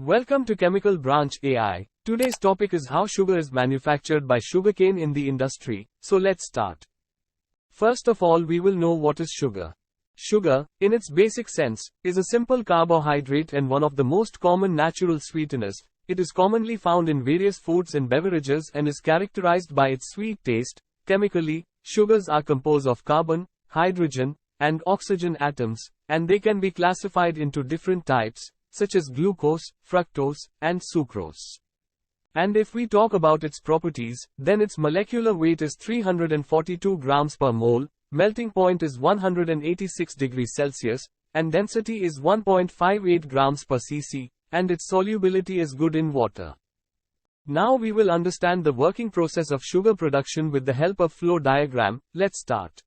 Welcome to Chemical Branch AI. Today's topic is how sugar is manufactured by sugarcane in the industry. So let's start. First of all, we will know what is sugar. Sugar, in its basic sense, is a simple carbohydrate and one of the most common natural sweeteners. It is commonly found in various foods and beverages and is characterized by its sweet taste. Chemically, sugars are composed of carbon, hydrogen, and oxygen atoms, and they can be classified into different types, such as glucose, fructose, and sucrose. And if we talk about its properties, then its molecular weight is 342 grams per mole, melting point is 186 degrees Celsius, and density is 1.58 grams per cc, and its solubility is good in water. Now we will understand the working process of sugar production with the help of flow diagram. Let's start.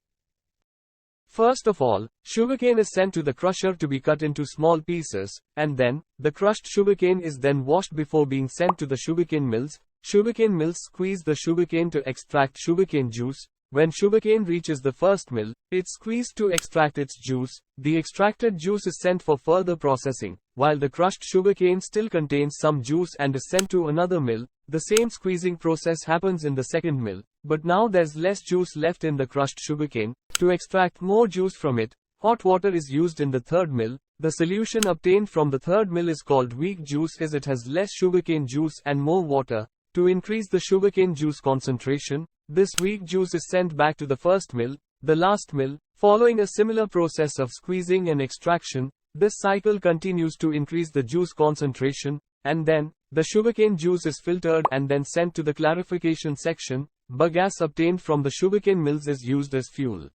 First of all, sugarcane is sent to the crusher to be cut into small pieces, and then, the crushed sugarcane is then washed before being sent to the sugarcane mills. Sugarcane mills squeeze the sugarcane to extract sugarcane juice. When sugarcane reaches the first mill, it's squeezed to extract its juice. The extracted juice is sent for further processing, while the crushed sugarcane still contains some juice and is sent to another mill. The same squeezing process happens in the second mill, but now there's less juice left in the crushed sugarcane. To extract more juice from it, hot water is used in the third mill. The solution obtained from the third mill is called weak juice as it has less sugarcane juice and more water. To increase the sugarcane juice concentration, this weak juice is sent back to the first mill, the last mill, following a similar process of squeezing and extraction. This cycle continues to increase the juice concentration, and then, the sugarcane juice is filtered and then sent to the clarification section. Bagasse obtained from the sugarcane mills is used as fuel.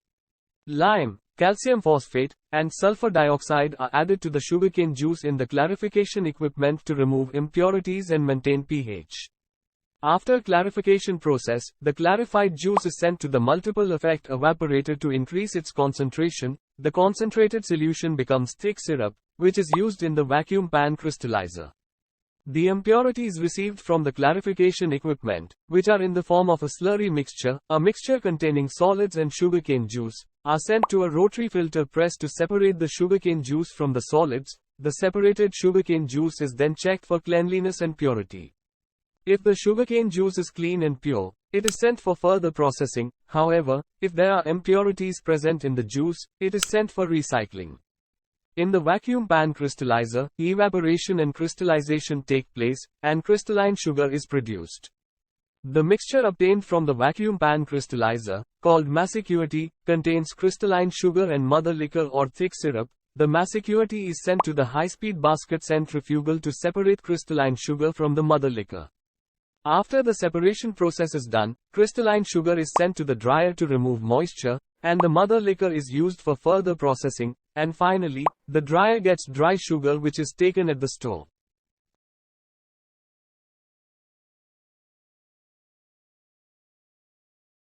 Lime, calcium phosphate, and sulfur dioxide are added to the sugarcane juice in the clarification equipment to remove impurities and maintain pH. After clarification process, the clarified juice is sent to the multiple effect evaporator to increase its concentration. The concentrated solution becomes thick syrup, which is used in the vacuum pan crystallizer. The impurities received from the clarification equipment, which are in the form of a slurry mixture, a mixture containing solids and sugarcane juice, are sent to a rotary filter press to separate the sugarcane juice from the solids. The separated sugarcane juice is then checked for cleanliness and purity. If the sugarcane juice is clean and pure, it is sent for further processing. However, if there are impurities present in the juice, it is sent for recycling. In the vacuum pan crystallizer, evaporation and crystallization take place, and crystalline sugar is produced. The mixture obtained from the vacuum pan crystallizer, called massicuity, contains crystalline sugar and mother liquor or thick syrup. The massicuity is sent to the high-speed basket centrifugal to separate crystalline sugar from the mother liquor. After the separation process is done, crystalline sugar is sent to the dryer to remove moisture, and the mother liquor is used for further processing. And finally, the dryer gets dry sugar which is taken at the store.